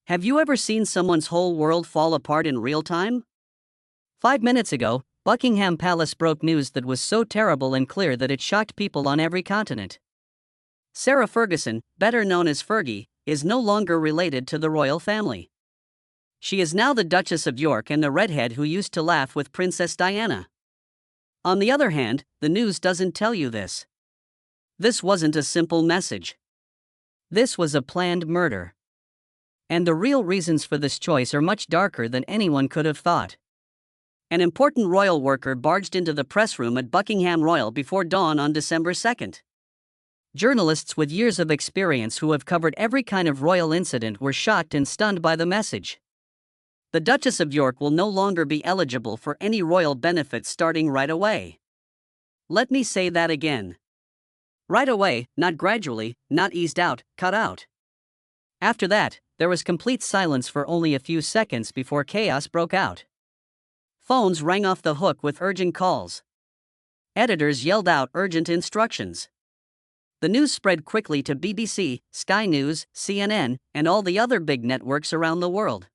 Have you ever seen someone's whole world fall apart in real time? 5 minutes ago, Buckingham Palace broke news that was so terrible and clear that it shocked people on every continent. Sarah Ferguson, better known as Fergie, is no longer related to the royal family. She is now the Duchess of York and the redhead who used to laugh with Princess Diana. On the other hand, the news doesn't tell you this. This wasn't a simple message. This was a planned murder. And the real reasons for this choice are much darker than anyone could have thought. An important royal worker barged into the press room at Buckingham Royal before dawn on December 2nd. Journalists with years of experience who have covered every kind of royal incident were shocked and stunned by the message. The Duchess of York will no longer be eligible for any royal benefits starting right away. Let me say that again. Right away, not gradually, not eased out, cut out. After that, there was complete silence for only a few seconds before chaos broke out. Phones rang off the hook with urgent calls. Editors yelled out urgent instructions. The news spread quickly to BBC, Sky News, CNN, and all the other big networks around the world.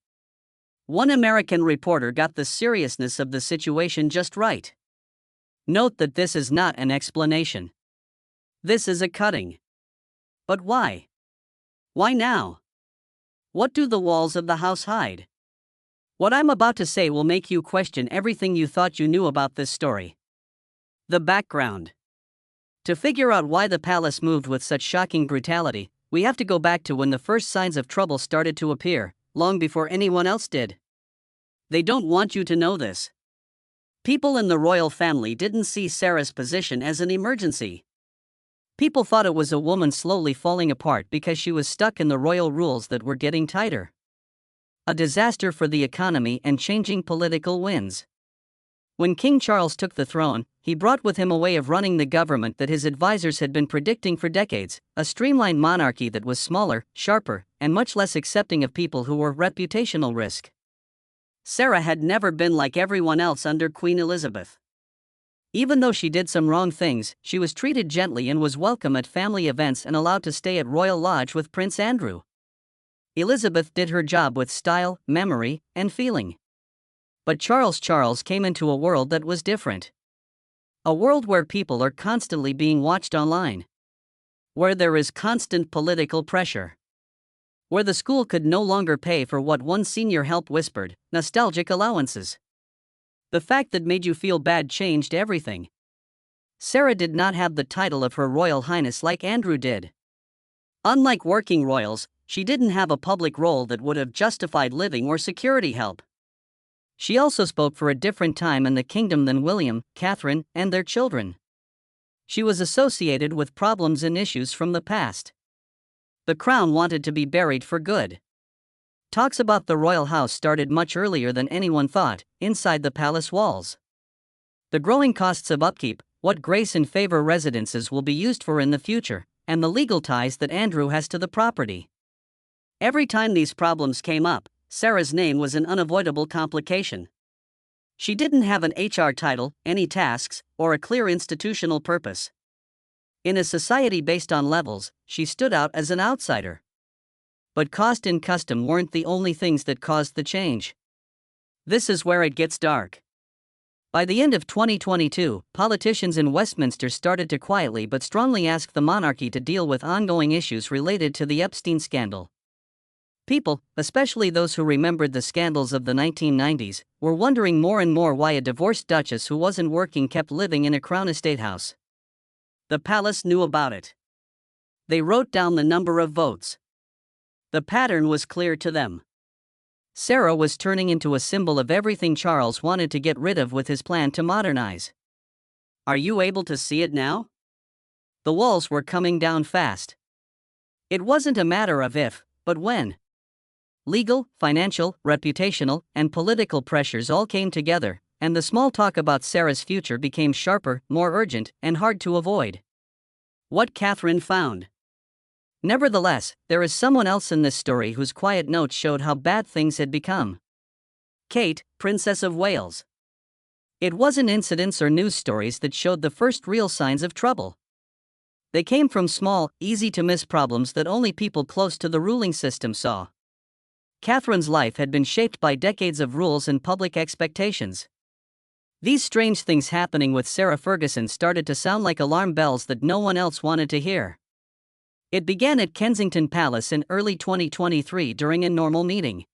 One American reporter got the seriousness of the situation just right. Note that this is not an explanation. This is a cutting. But why? Why now? What do the walls of the house hide? What I'm about to say will make you question everything you thought you knew about this story. The background. To figure out why the palace moved with such shocking brutality, we have to go back to when the first signs of trouble started to appear, long before anyone else did. They don't want you to know this. People in the royal family didn't see Sarah's position as an emergency. People thought it was a woman slowly falling apart because she was stuck in the royal rules that were getting tighter. A disaster for the economy and changing political winds. When King Charles took the throne, he brought with him a way of running the government that his advisors had been predicting for decades, a streamlined monarchy that was smaller, sharper, and much less accepting of people who were reputational risk. Sarah had never been like everyone else under Queen Elizabeth. Even though she did some wrong things, she was treated gently and was welcome at family events and allowed to stay at Royal Lodge with Prince Andrew. Elizabeth did her job with style, memory, and feeling. But Charles came into a world that was different. A world where people are constantly being watched online. Where there is constant political pressure. Where the school could no longer pay for what one senior help whispered, nostalgic allowances. The fact that made you feel bad changed everything. Sarah did not have the title of Her Royal Highness like Andrew did. Unlike working royals, she didn't have a public role that would have justified living or security help. She also spoke for a different time in the kingdom than William, Catherine, and their children. She was associated with problems and issues from the past. The crown wanted to be buried for good. Talks about the royal house started much earlier than anyone thought, inside the palace walls. The growing costs of upkeep, what grace and favor residences will be used for in the future, and the legal ties that Andrew has to the property. Every time these problems came up, Sarah's name was an unavoidable complication. She didn't have an HR title, any tasks, or a clear institutional purpose. In a society based on levels, she stood out as an outsider. But cost and custom weren't the only things that caused the change. This is where it gets dark. By the end of 2022, politicians in Westminster started to quietly but strongly ask the monarchy to deal with ongoing issues related to the Epstein scandal. People, especially those who remembered the scandals of the 1990s, were wondering more and more why a divorced duchess who wasn't working kept living in a Crown Estate house. The palace knew about it. They wrote down the number of votes. The pattern was clear to them. Sarah was turning into a symbol of everything Charles wanted to get rid of with his plan to modernize. Are you able to see it now? The walls were coming down fast. It wasn't a matter of if, but when. Legal, financial, reputational, and political pressures all came together, and the small talk about Sarah's future became sharper, more urgent, and hard to avoid. What Catherine found. Nevertheless, there is someone else in this story whose quiet notes showed how bad things had become. Kate, Princess of Wales. It wasn't incidents or news stories that showed the first real signs of trouble. They came from small, easy-to-miss problems that only people close to the ruling system saw. Catherine's life had been shaped by decades of rules and public expectations. These strange things happening with Sarah Ferguson started to sound like alarm bells that no one else wanted to hear. It began at Kensington Palace in early 2023 during a normal meeting.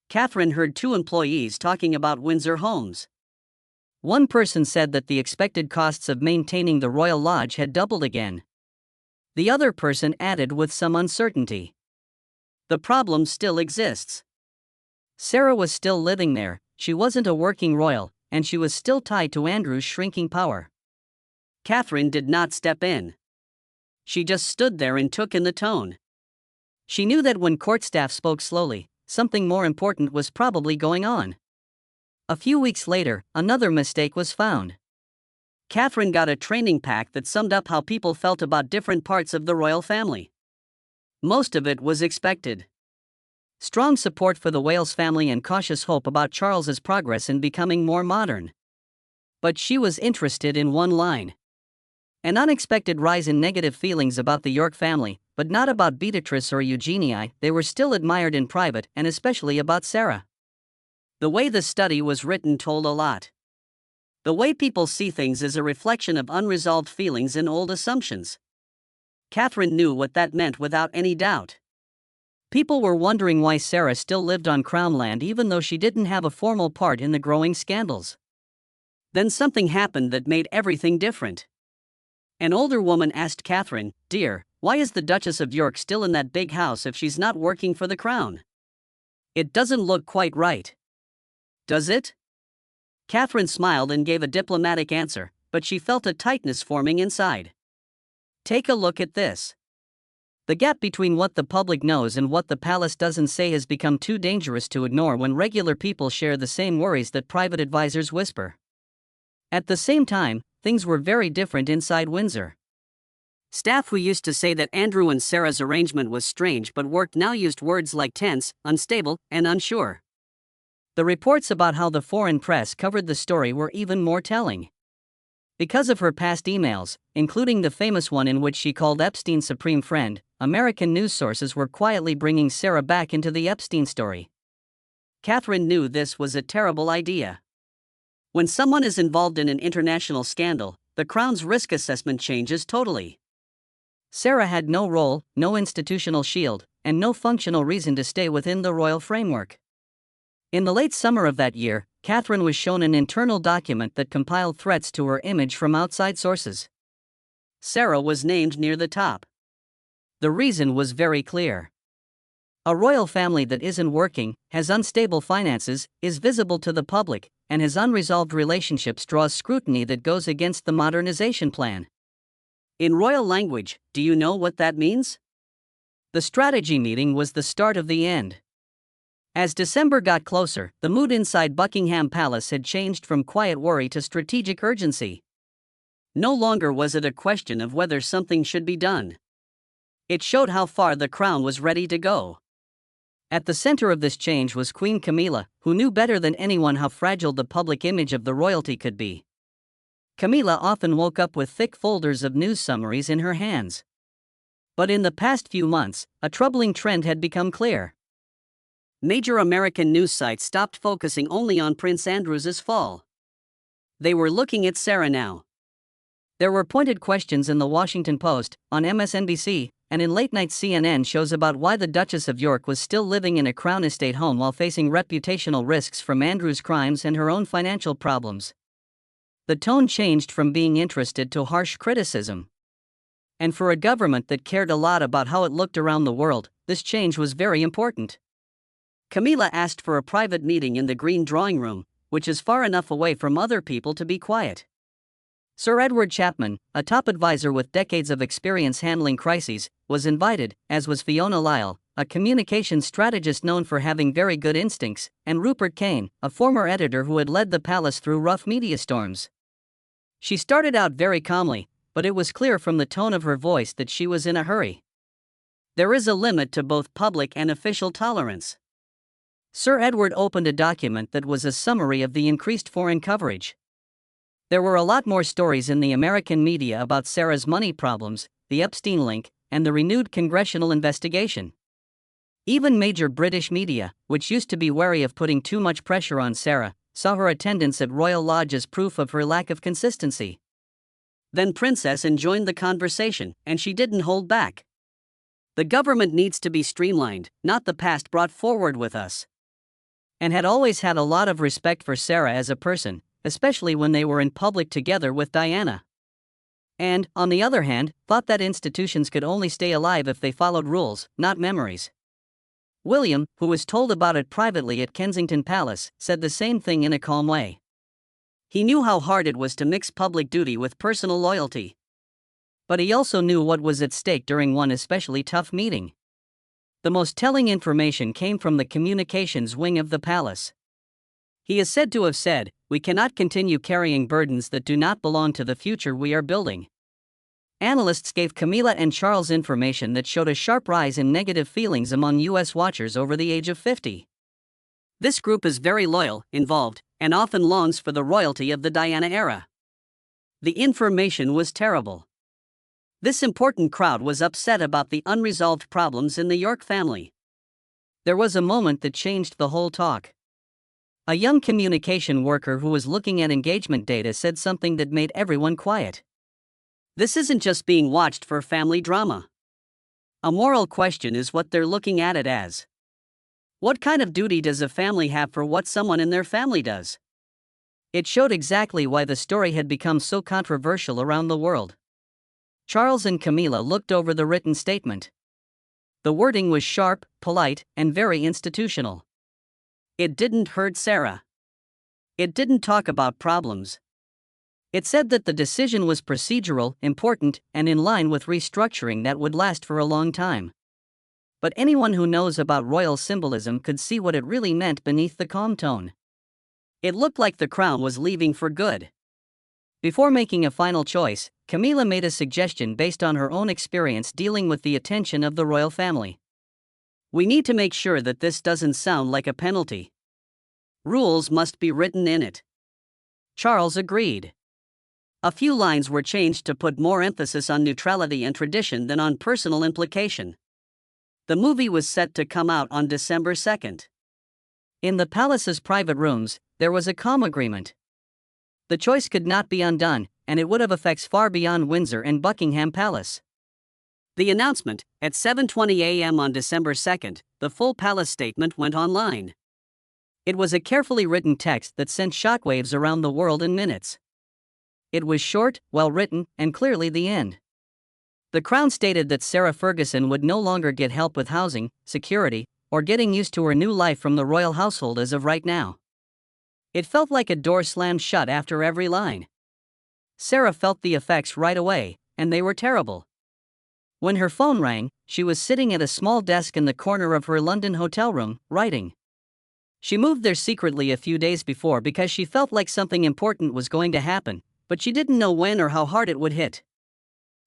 Catherine heard two employees talking about Windsor homes. One person said that the expected costs of maintaining the Royal Lodge had doubled again. The other person added with some uncertainty, "The problem still exists." Sarah was still living there, she wasn't a working royal, and she was still tied to Andrew's shrinking power. Catherine did not step in. She just stood there and took in the tone. She knew that when court staff spoke slowly, something more important was probably going on. A few weeks later, another mistake was found. Catherine got a training pack that summed up how people felt about different parts of the royal family. Most of it was expected. Strong support for the Wales family and cautious hope about Charles's progress in becoming more modern. But she was interested in one line. An unexpected rise in negative feelings about the York family, but not about Beatrice or Eugenie. They were still admired in private, and especially about Sarah. The way the study was written told a lot. The way people see things is a reflection of unresolved feelings and old assumptions. Catherine knew what that meant without any doubt. People were wondering why Sarah still lived on Crown land even though she didn't have a formal part in the growing scandals. Then something happened that made everything different. An older woman asked Catherine, "Dear, why is the Duchess of York still in that big house if she's not working for the Crown? It doesn't look quite right. Does it?" Catherine smiled and gave a diplomatic answer, but she felt a tightness forming inside. "Take a look at this. The gap between what the public knows and what the palace doesn't say has become too dangerous to ignore when regular people share the same worries that private advisors whisper." At the same time, things were very different inside Windsor. Staff who used to say that Andrew and Sarah's arrangement was strange but worked now used words like tense, unstable, and unsure. The reports about how the foreign press covered the story were even more telling. Because of her past emails, including the famous one in which she called Epstein supreme friend, American news sources were quietly bringing Sarah back into the Epstein story. Catherine knew this was a terrible idea. When someone is involved in an international scandal, the Crown's risk assessment changes totally. Sarah had no role, no institutional shield, and no functional reason to stay within the royal framework. In the late summer of that year, Catherine was shown an internal document that compiled threats to her image from outside sources. Sarah was named near the top. The reason was very clear. A royal family that isn't working, has unstable finances, is visible to the public, and has unresolved relationships draws scrutiny that goes against the modernization plan. In royal language, do you know what that means? The strategy meeting was the start of the end. As December got closer, the mood inside Buckingham Palace had changed from quiet worry to strategic urgency. No longer was it a question of whether something should be done. It showed how far the Crown was ready to go. At the center of this change was Queen Camilla, who knew better than anyone how fragile the public image of the royalty could be. Camilla often woke up with thick folders of news summaries in her hands. But in the past few months, a troubling trend had become clear. Major American news sites stopped focusing only on Prince Andrew's fall. They were looking at Sarah now. There were pointed questions in the Washington Post, on MSNBC, and in late-night CNN shows about why the Duchess of York was still living in a Crown estate home while facing reputational risks from Andrew's crimes and her own financial problems. The tone changed from being interested to harsh criticism. And for a government that cared a lot about how it looked around the world, this change was very important. Camilla asked for a private meeting in the Green Drawing Room, which is far enough away from other people to be quiet. Sir Edward Chapman, a top advisor with decades of experience handling crises, was invited, as was Fiona Lyle, a communications strategist known for having very good instincts, and Rupert Kane, a former editor who had led the palace through rough media storms. She started out very calmly, but it was clear from the tone of her voice that she was in a hurry. There is a limit to both public and official tolerance. Sir Edward opened a document that was a summary of the increased foreign coverage. There were a lot more stories in the American media about Sarah's money problems, the Epstein link, and the renewed congressional investigation. Even major British media, which used to be wary of putting too much pressure on Sarah, saw her attendance at Royal Lodge as proof of her lack of consistency. Then Princess joined the conversation, and she didn't hold back. The government needs to be streamlined, not the past brought forward with us. And had always had a lot of respect for Sarah as a person, especially when they were in public together with Diana. And, on the other hand, thought that institutions could only stay alive if they followed rules, not memories. William, who was told about it privately at Kensington Palace, said the same thing in a calm way. He knew how hard it was to mix public duty with personal loyalty. But he also knew what was at stake during one especially tough meeting. The most telling information came from the communications wing of the palace. He is said to have said, "We cannot continue carrying burdens that do not belong to the future we are building." Analysts gave Camilla and Charles information that showed a sharp rise in negative feelings among U.S. watchers over the age of 50. This group is very loyal, involved, and often longs for the royalty of the Diana era. The information was terrible. This important crowd was upset about the unresolved problems in the York family. There was a moment that changed the whole talk. A young communication worker who was looking at engagement data said something that made everyone quiet. This isn't just being watched for family drama. A moral question is what they're looking at it as. What kind of duty does a family have for what someone in their family does? It showed exactly why the story had become so controversial around the world. Charles and Camilla looked over the written statement. The wording was sharp, polite, and very institutional. It didn't hurt Sarah. It didn't talk about problems. It said that the decision was procedural, important, and in line with restructuring that would last for a long time. But anyone who knows about royal symbolism could see what it really meant beneath the calm tone. It looked like the crown was leaving for good. Before making a final choice, Camilla made a suggestion based on her own experience dealing with the attention of the royal family. We need to make sure that this doesn't sound like a penalty. Rules must be written in it. Charles agreed. A few lines were changed to put more emphasis on neutrality and tradition than on personal implication. The movie was set to come out on December 2nd. In the palace's private rooms, there was a calm agreement. The choice could not be undone, and it would have effects far beyond Windsor and Buckingham Palace. The announcement, at 7:20 a.m. on December 2nd, the full palace statement went online. It was a carefully written text that sent shockwaves around the world in minutes. It was short, well-written, and clearly the end. The Crown stated that Sarah Ferguson would no longer get help with housing, security, or getting used to her new life from the royal household as of right now. It felt like a door slammed shut after every line. Sarah felt the effects right away, and they were terrible. When her phone rang, she was sitting at a small desk in the corner of her London hotel room, writing. She moved there secretly a few days before because she felt like something important was going to happen, but she didn't know when or how hard it would hit.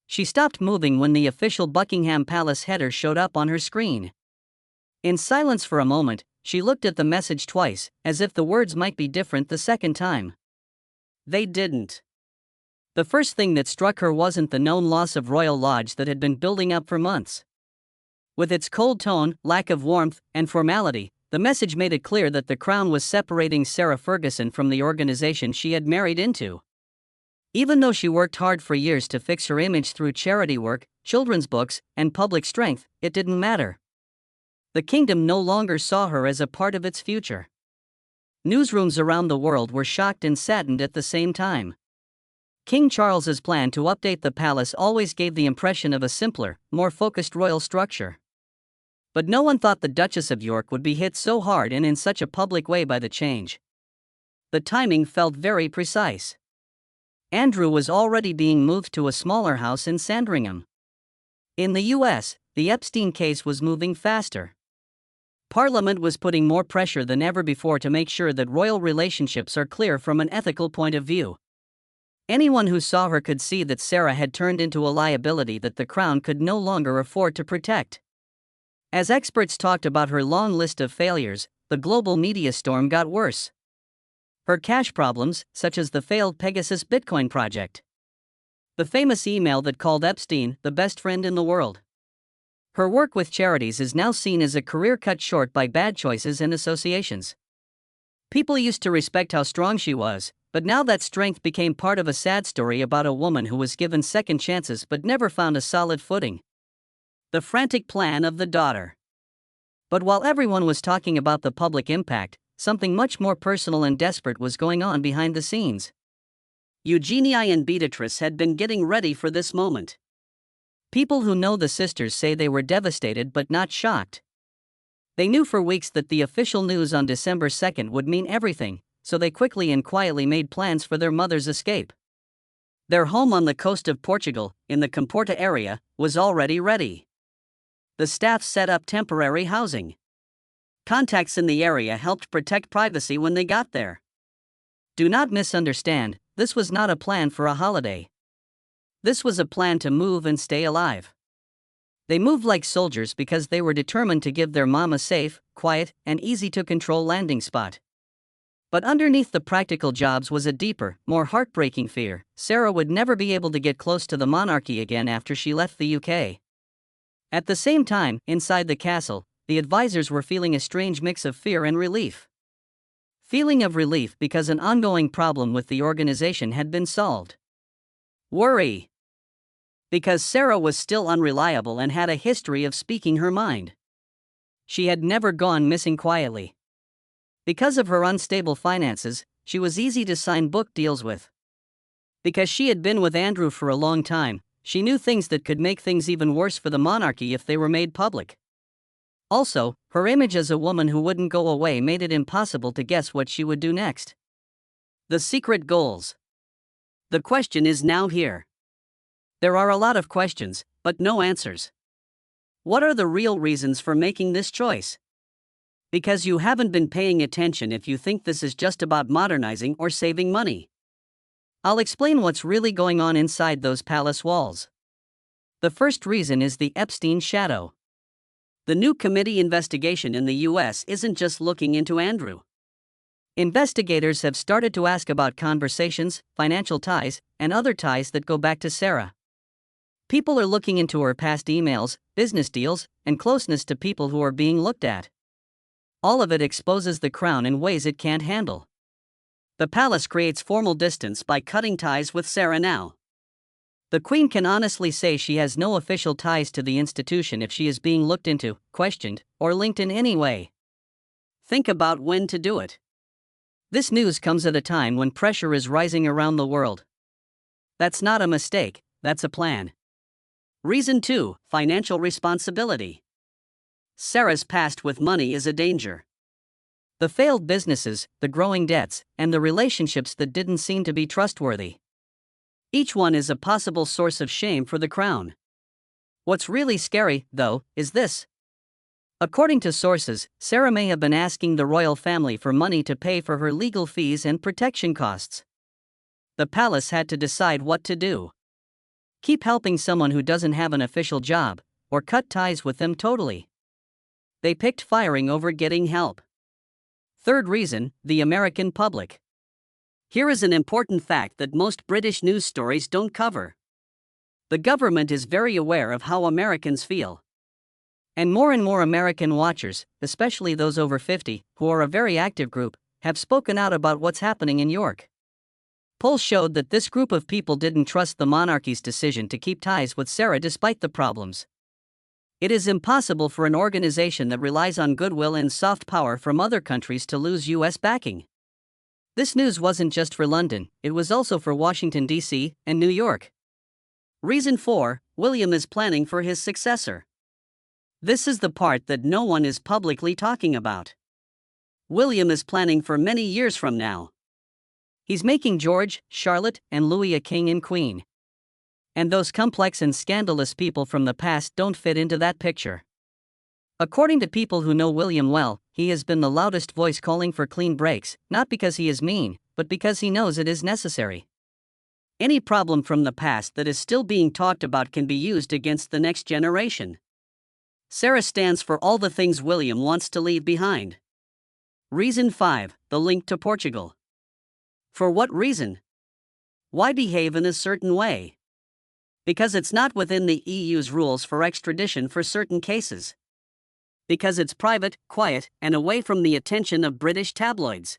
She stopped moving when the official Buckingham Palace header showed up on her screen. In silence for a moment, she looked at the message twice, as if the words might be different the second time. They didn't. The first thing that struck her wasn't the known loss of Royal Lodge that had been building up for months. With its cold tone, lack of warmth, and formality, the message made it clear that the Crown was separating Sarah Ferguson from the organization she had married into. Even though she worked hard for years to fix her image through charity work, children's books, and public strength, it didn't matter. The kingdom no longer saw her as a part of its future. Newsrooms around the world were shocked and saddened at the same time. King Charles's plan to update the palace always gave the impression of a simpler, more focused royal structure. But no one thought the Duchess of York would be hit so hard and in such a public way by the change. The timing felt very precise. Andrew was already being moved to a smaller house in Sandringham. In the U.S., the Epstein case was moving faster. Parliament was putting more pressure than ever before to make sure that royal relationships are clear from an ethical point of view. Anyone who saw her could see that Sarah had turned into a liability that the Crown could no longer afford to protect. As experts talked about her long list of failures, the global media storm got worse. Her cash problems, such as the failed Pegasus Bitcoin project. The famous email that called Epstein the best friend in the world. Her work with charities is now seen as a career cut short by bad choices and associations. People used to respect how strong she was, but now that strength became part of a sad story about a woman who was given second chances but never found a solid footing. The frantic plan of the daughter. But while everyone was talking about the public impact, something much more personal and desperate was going on behind the scenes. Eugenie and Beatrice had been getting ready for this moment. People who know the sisters say they were devastated but not shocked. They knew for weeks that the official news on December 2nd would mean everything, so they quickly and quietly made plans for their mother's escape. Their home on the coast of Portugal, in the Comporta area, was already ready. The staff set up temporary housing. Contacts in the area helped protect privacy when they got there. Do not misunderstand, this was not a plan for a holiday. This was a plan to move and stay alive. They moved like soldiers because they were determined to give their mom a safe, quiet, and easy-to-control landing spot. But underneath the practical jobs was a deeper, more heartbreaking fear. Sarah would never be able to get close to the monarchy again after she left the UK. At the same time, inside the castle, the advisors were feeling a strange mix of fear and relief. Feeling of relief because an ongoing problem with the organization had been solved. Worry because Sarah was still unreliable and had a history of speaking her mind. She had never gone missing quietly. Because of her unstable finances, she was easy to sign book deals with. Because she had been with Andrew for a long time, she knew things that could make things even worse for the monarchy if they were made public. Also, her image as a woman who wouldn't go away made it impossible to guess what she would do next. The secret goals. The question is now here. There are a lot of questions, but no answers. What are the real reasons for making this choice? Because you haven't been paying attention if you think this is just about modernizing or saving money. I'll explain what's really going on inside those palace walls. The first reason is the Epstein shadow. The new committee investigation in the US isn't just looking into Andrew. Investigators have started to ask about conversations, financial ties, and other ties that go back to Sarah. People are looking into her past emails, business deals, and closeness to people who are being looked at. All of it exposes the crown in ways it can't handle. The palace creates formal distance by cutting ties with Sarah now. The Queen can honestly say she has no official ties to the institution if she is being looked into, questioned, or linked in any way. Think about when to do it. This news comes at a time when pressure is rising around the world. That's not a mistake, that's a plan. Reason 2, financial responsibility. Sarah's past with money is a danger. The failed businesses, the growing debts, and the relationships that didn't seem to be trustworthy. Each one is a possible source of shame for the crown. What's really scary, though, is this. According to sources, Sarah may have been asking the royal family for money to pay for her legal fees and protection costs. The palace had to decide what to do. Keep helping someone who doesn't have an official job, or cut ties with them totally. They picked firing over getting help. Third reason, the American public. Here is an important fact that most British news stories don't cover. The government is very aware of how Americans feel. And more American watchers, especially those over 50, who are a very active group, have spoken out about what's happening in York. Polls showed that this group of people didn't trust the monarchy's decision to keep ties with Sarah despite the problems. It is impossible for an organization that relies on goodwill and soft power from other countries to lose US backing. This news wasn't just for London, it was also for Washington, D.C., and New York. Reason 4, William is planning for his successor. This is the part that no one is publicly talking about. William is planning for many years from now. He's making George, Charlotte, and Louis a king and queen. And those complex and scandalous people from the past don't fit into that picture. According to people who know William well, he has been the loudest voice calling for clean breaks, not because he is mean, but because he knows it is necessary. Any problem from the past that is still being talked about can be used against the next generation. Sarah stands for all the things William wants to leave behind. Reason 5, the link to Portugal. For what reason? Why behave in a certain way? Because it's not within the EU's rules for extradition for certain cases. Because it's private, quiet, and away from the attention of British tabloids.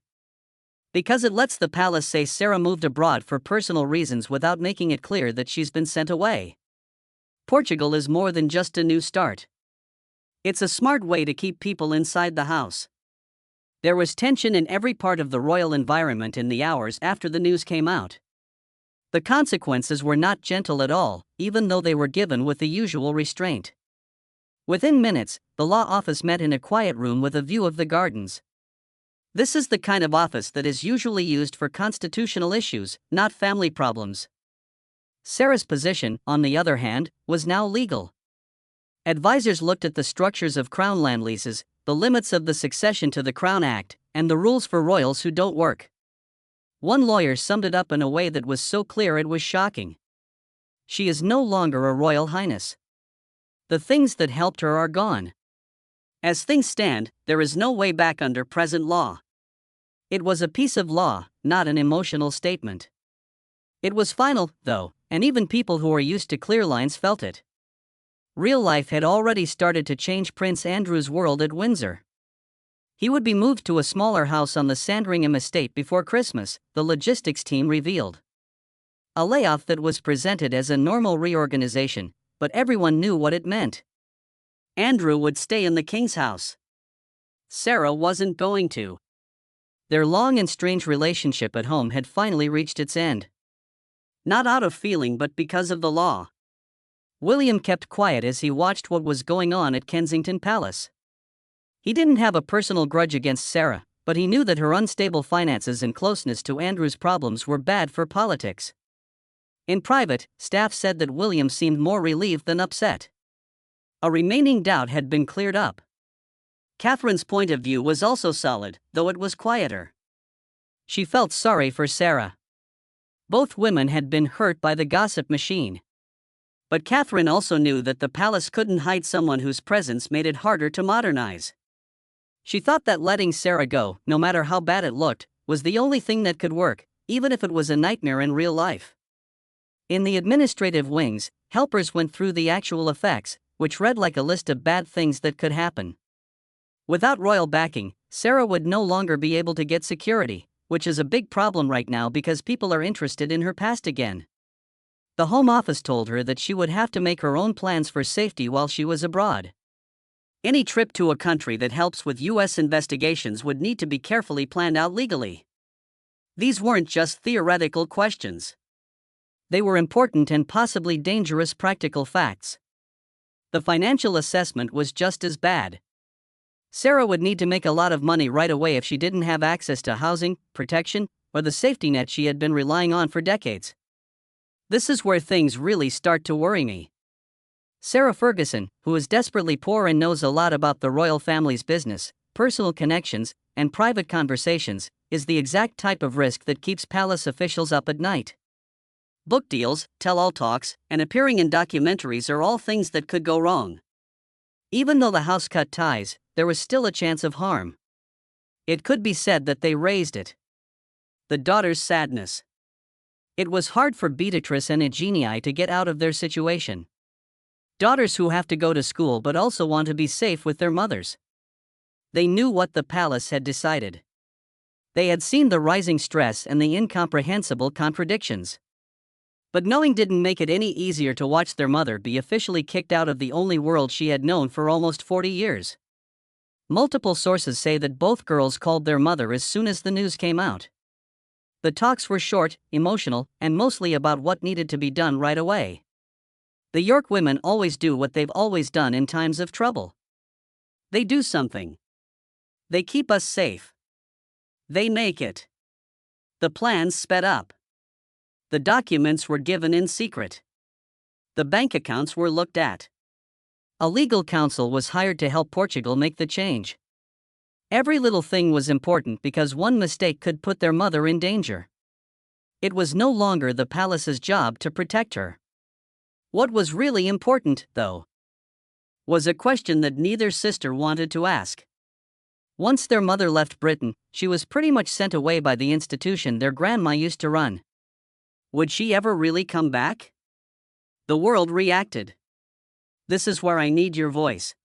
Because it lets the palace say Sarah moved abroad for personal reasons without making it clear that she's been sent away. Portugal is more than just a new start. It's a smart way to keep people inside the house. There was tension in every part of the royal environment in the hours after the news came out. The consequences were not gentle at all, even though they were given with the usual restraint. Within minutes, the law office met in a quiet room with a view of the gardens. This is the kind of office that is usually used for constitutional issues, not family problems. Sarah's position, on the other hand, was now legal. Advisors looked at the structures of Crown land leases, the limits of the Succession to the Crown Act, and the rules for royals who don't work. One lawyer summed it up in a way that was so clear it was shocking. She is no longer a royal highness. The things that helped her are gone. As things stand, there is no way back under present law. It was a piece of law, not an emotional statement. It was final, though, and even people who are used to clear lines felt it. Real life had already started to change Prince Andrew's world at Windsor. He would be moved to a smaller house on the Sandringham estate before Christmas, the logistics team revealed. A layoff that was presented as a normal reorganization, but everyone knew what it meant. Andrew would stay in the king's house. Sarah wasn't going to. Their long and strange relationship at home had finally reached its end. Not out of feeling but because of the law. William kept quiet as he watched what was going on at Kensington Palace. He didn't have a personal grudge against Sarah, but he knew that her unstable finances and closeness to Andrew's problems were bad for politics. In private, staff said that William seemed more relieved than upset. A remaining doubt had been cleared up. Catherine's point of view was also solid, though it was quieter. She felt sorry for Sarah. Both women had been hurt by the gossip machine. But Catherine also knew that the palace couldn't hide someone whose presence made it harder to modernize. She thought that letting Sarah go, no matter how bad it looked, was the only thing that could work, even if it was a nightmare in real life. In the administrative wings, helpers went through the actual effects, which read like a list of bad things that could happen. Without royal backing, Sarah would no longer be able to get security, which is a big problem right now because people are interested in her past again. The Home Office told her that she would have to make her own plans for safety while she was abroad. Any trip to a country that helps with U.S. investigations would need to be carefully planned out legally. These weren't just theoretical questions. They were important and possibly dangerous practical facts. The financial assessment was just as bad. Sarah would need to make a lot of money right away if she didn't have access to housing, protection, or the safety net she had been relying on for decades. This is where things really start to worry me. Sarah Ferguson, who is desperately poor and knows a lot about the royal family's business, personal connections, and private conversations, is the exact type of risk that keeps palace officials up at night. Book deals, tell-all talks, and appearing in documentaries are all things that could go wrong. Even though the house cut ties, there was still a chance of harm. It could be said that they raised it. The daughter's sadness. It was hard for Beatrice and Eugenie to get out of their situation. Daughters who have to go to school but also want to be safe with their mothers. They knew what the palace had decided. They had seen the rising stress and the incomprehensible contradictions. But knowing didn't make it any easier to watch their mother be officially kicked out of the only world she had known for almost 40 years. Multiple sources say that both girls called their mother as soon as the news came out. The talks were short, emotional, and mostly about what needed to be done right away. The York women always do what they've always done in times of trouble. They do something. They keep us safe. They make it. The plans sped up. The documents were given in secret. The bank accounts were looked at. A legal counsel was hired to help Portugal make the change. Every little thing was important because one mistake could put their mother in danger. It was no longer the palace's job to protect her. What was really important, though, was a question that neither sister wanted to ask. Once their mother left Britain, she was pretty much sent away by the institution their grandma used to run. Would she ever really come back? The world reacted. This is where I need your voice.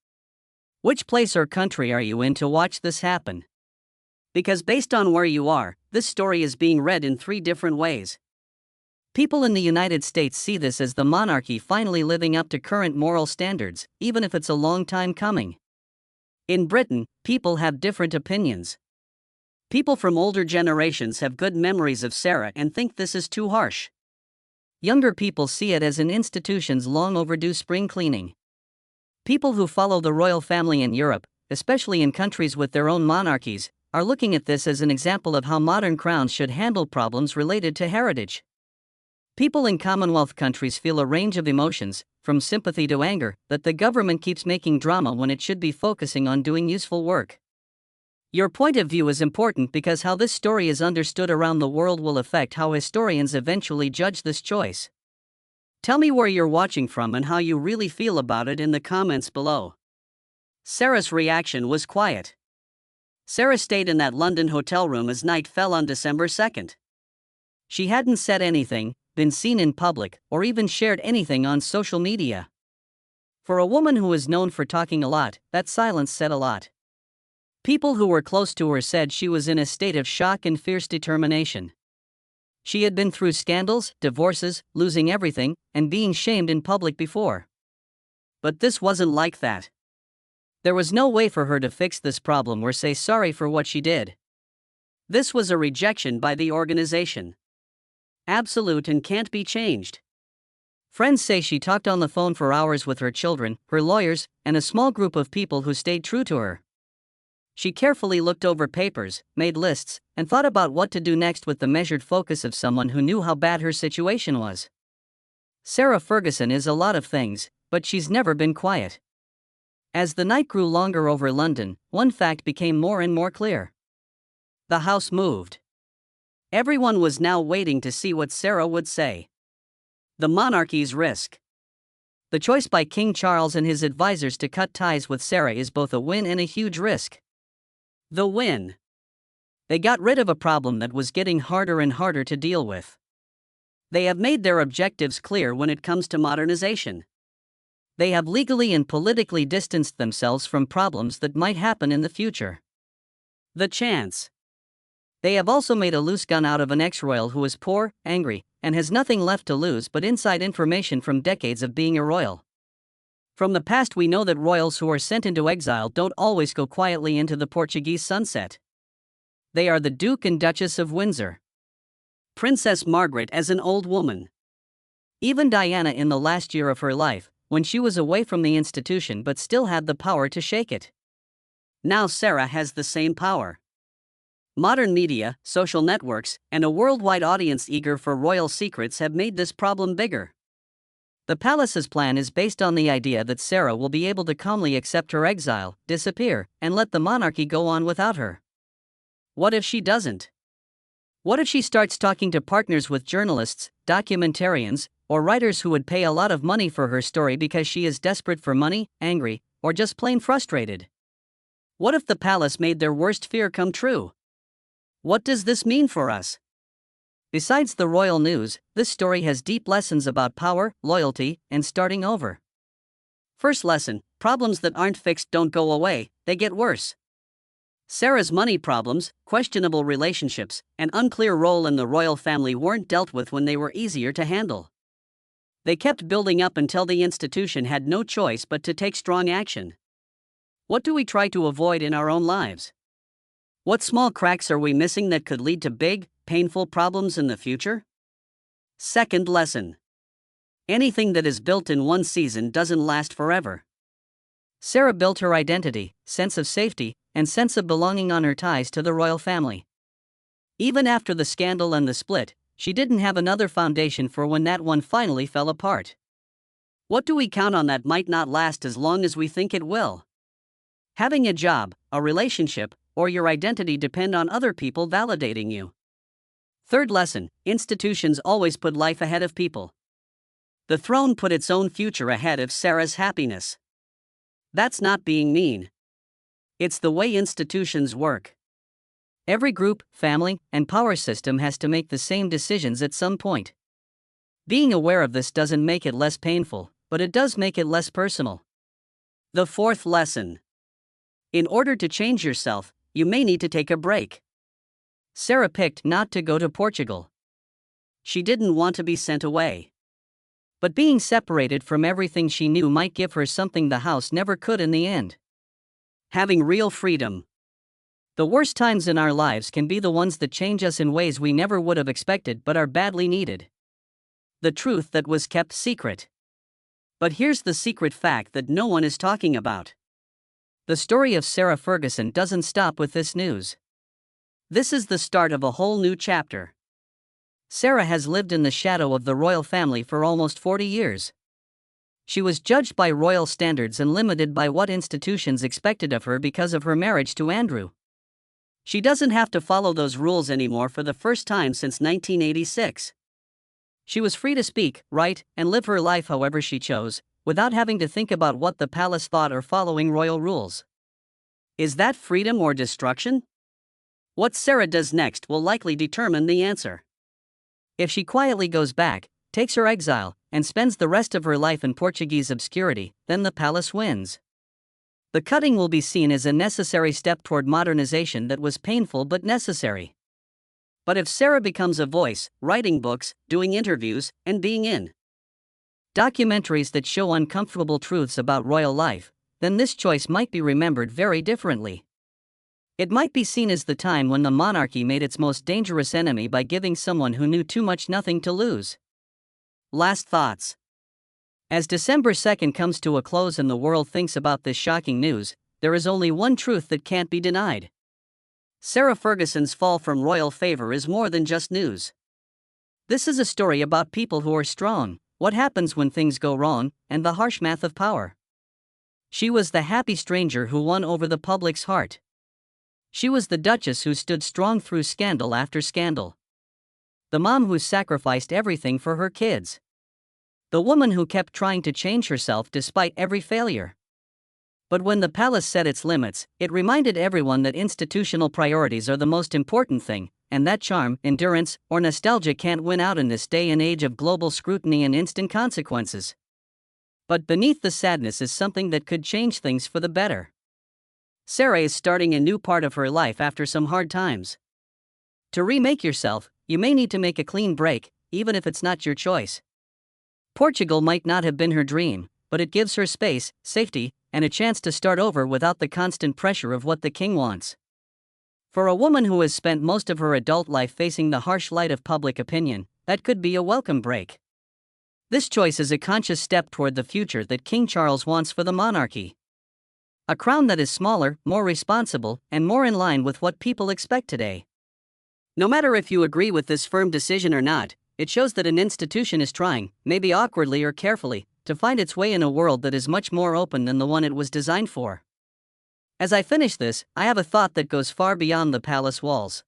Which place or country are you in to watch this happen? Because based on where you are, this story is being read in 3 different ways. People in the United States see this as the monarchy finally living up to current moral standards, even if it's a long time coming. In Britain, people have different opinions. People from older generations have good memories of Sarah and think this is too harsh. Younger people see it as an institution's long overdue spring cleaning. People who follow the royal family in Europe, especially in countries with their own monarchies, are looking at this as an example of how modern crowns should handle problems related to heritage. People in Commonwealth countries feel a range of emotions, from sympathy to anger, that the government keeps making drama when it should be focusing on doing useful work. Your point of view is important because how this story is understood around the world will affect how historians eventually judge this choice. Tell me where you're watching from and how you really feel about it in the comments below. Sarah's reaction was quiet. Sarah stayed in that London hotel room as night fell on December 2nd. She hadn't said anything, been seen in public, or even shared anything on social media. For a woman who is known for talking a lot, that silence said a lot. People who were close to her said she was in a state of shock and fierce determination. She had been through scandals, divorces, losing everything, and being shamed in public before. But this wasn't like that. There was no way for her to fix this problem or say sorry for what she did. This was a rejection by the organization. Absolute and can't be changed. Friends say she talked on the phone for hours with her children, her lawyers, and a small group of people who stayed true to her. She carefully looked over papers, made lists, and thought about what to do next with the measured focus of someone who knew how bad her situation was. Sarah Ferguson is a lot of things, but she's never been quiet. As the night grew longer over London, one fact became more and more clear. The house moved. Everyone was now waiting to see what Sarah would say. The monarchy's risk. The choice by King Charles and his advisors to cut ties with Sarah is both a win and a huge risk. The win. They got rid of a problem that was getting harder and harder to deal with. They have made their objectives clear when it comes to modernization. They have legally and politically distanced themselves from problems that might happen in the future. The chance. They have also made a loose gun out of an ex-royal who is poor, angry, and has nothing left to lose but inside information from decades of being a royal. From the past we know that royals who are sent into exile don't always go quietly into the Portuguese sunset. They are the Duke and Duchess of Windsor. Princess Margaret as an old woman. Even Diana in the last year of her life, when she was away from the institution but still had the power to shake it. Now Sarah has the same power. Modern media, social networks, and a worldwide audience eager for royal secrets have made this problem bigger. The palace's plan is based on the idea that Sarah will be able to calmly accept her exile, disappear, and let the monarchy go on without her. What if she doesn't? What if she starts talking to partners with journalists, documentarians, or writers who would pay a lot of money for her story because she is desperate for money, angry, or just plain frustrated? What if the palace made their worst fear come true? What does this mean for us? Besides the royal news, this story has deep lessons about power, loyalty, and starting over. First lesson: problems that aren't fixed don't go away, they get worse. Sarah's money problems, questionable relationships, and unclear role in the royal family weren't dealt with when they were easier to handle. They kept building up until the institution had no choice but to take strong action. What do we try to avoid in our own lives? What small cracks are we missing that could lead to big, painful problems in the future? Second lesson: anything that is built in one season doesn't last forever. Sarah built her identity, sense of safety, and sense of belonging on her ties to the royal family. Even after the scandal and the split, she didn't have another foundation for when that one finally fell apart. What do we count on that might not last as long as we think it will? Having a job, a relationship, or your identity depend on other people validating you. Third lesson: institutions always put life ahead of people. The throne put its own future ahead of Sarah's happiness. That's not being mean. It's the way institutions work. Every group, family, and power system has to make the same decisions at some point. Being aware of this doesn't make it less painful, but it does make it less personal. The fourth lesson. In order to change yourself, you may need to take a break. Sarah picked not to go to Portugal. She didn't want to be sent away. But being separated from everything she knew might give her something the house never could in the end. Having real freedom. The worst times in our lives can be the ones that change us in ways we never would have expected but are badly needed. The truth that was kept secret. But here's the secret fact that no one is talking about. The story of Sarah Ferguson doesn't stop with this news. This is the start of a whole new chapter. Sarah has lived in the shadow of the royal family for almost 40 years. She was judged by royal standards and limited by what institutions expected of her because of her marriage to Andrew. She doesn't have to follow those rules anymore for the first time since 1986. She was free to speak, write, and live her life however she chose, without having to think about what the palace thought or following royal rules. Is that freedom or destruction? What Sarah does next will likely determine the answer. If she quietly goes back, takes her exile, and spends the rest of her life in Portuguese obscurity, then the palace wins. The cutting will be seen as a necessary step toward modernization that was painful but necessary. But if Sarah becomes a voice, writing books, doing interviews, and being in documentaries that show uncomfortable truths about royal life, then this choice might be remembered very differently. It might be seen as the time when the monarchy made its most dangerous enemy by giving someone who knew too much nothing to lose. Last thoughts. As December 2nd comes to a close and the world thinks about this shocking news, there is only one truth that can't be denied. Sarah Ferguson's fall from royal favor is more than just news. This is a story about people who are strong, what happens when things go wrong, and the harsh math of power. She was the happy stranger who won over the public's heart. She was the Duchess who stood strong through scandal after scandal. The mom who sacrificed everything for her kids. The woman who kept trying to change herself despite every failure. But when the palace set its limits, it reminded everyone that institutional priorities are the most important thing, and that charm, endurance, or nostalgia can't win out in this day and age of global scrutiny and instant consequences. But beneath the sadness is something that could change things for the better. Sarah is starting a new part of her life after some hard times. To remake yourself, you may need to make a clean break, even if it's not your choice. Portugal might not have been her dream, but it gives her space, safety, and a chance to start over without the constant pressure of what the king wants. For a woman who has spent most of her adult life facing the harsh light of public opinion, that could be a welcome break. This choice is a conscious step toward the future that King Charles wants for the monarchy. A crown that is smaller, more responsible, and more in line with what people expect today. No matter if you agree with this firm decision or not, it shows that an institution is trying, maybe awkwardly or carefully, to find its way in a world that is much more open than the one it was designed for. As I finish this, I have a thought that goes far beyond the palace walls.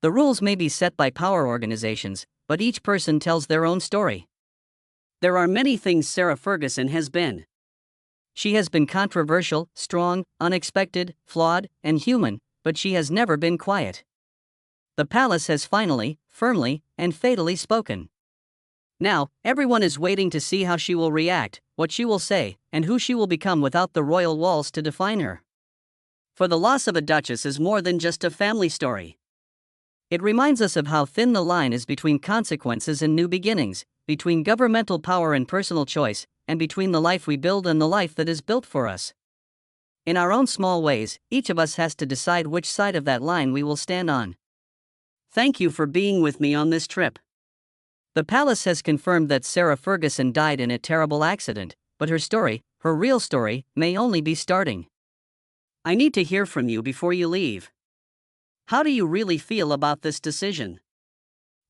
The rules may be set by power organizations, but each person tells their own story. There are many things Sarah Ferguson has been. She has been controversial, strong, unexpected, flawed, and human, but she has never been quiet. The palace has finally, firmly, and fatally spoken. Now, everyone is waiting to see how she will react, what she will say, and who she will become without the royal walls to define her. For the loss of a duchess is more than just a family story. It reminds us of how thin the line is between consequences and new beginnings, between governmental power and personal choice, and between the life we build and the life that is built for us. In our own small ways, each of us has to decide which side of that line we will stand on. Thank you for being with me on this trip. The palace has confirmed that Sarah Ferguson died in a terrible accident, but her story, her real story, may only be starting. I need to hear from you before you leave. How do you really feel about this decision?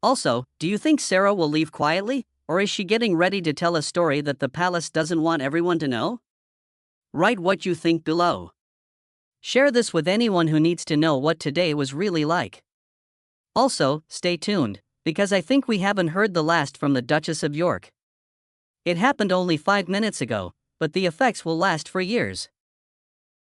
Also, do you think Sarah will leave quietly, or is she getting ready to tell a story that the palace doesn't want everyone to know? Write what you think below. Share this with anyone who needs to know what today was really like. Also, stay tuned, because I think we haven't heard the last from the Duchess of York. It happened only 5 minutes ago, but the effects will last for years.